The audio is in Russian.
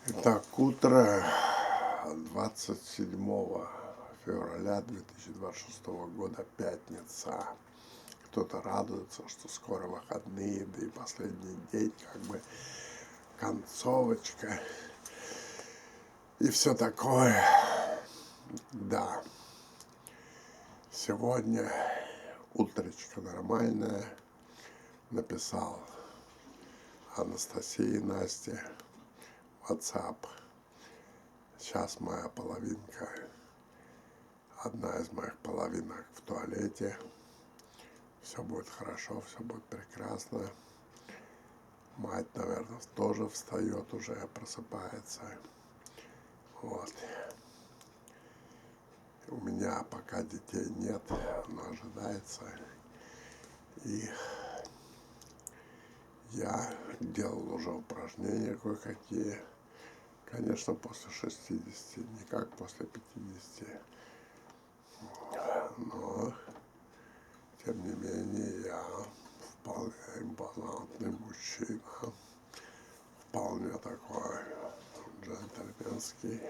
Итак, утро 27 февраля 2026 года, пятница. Кто-то радуется, что скоро выходные, да и последний день, как бы концовочка и все такое. Да, сегодня утречко нормальное. Написал Анастасии и Насте WhatsApp. Сейчас моя половинка, одна из моих половинок в туалете. Все будет хорошо, все будет прекрасно. Мать, наверное, тоже встает уже, просыпается. Вот. У меня пока детей нет, но ожидается. И я делал уже упражнения кое-какие. Конечно, после 60, не как после 50. Но, тем не менее, я вполне импозантный мужчина. Вполне такой джентльменский.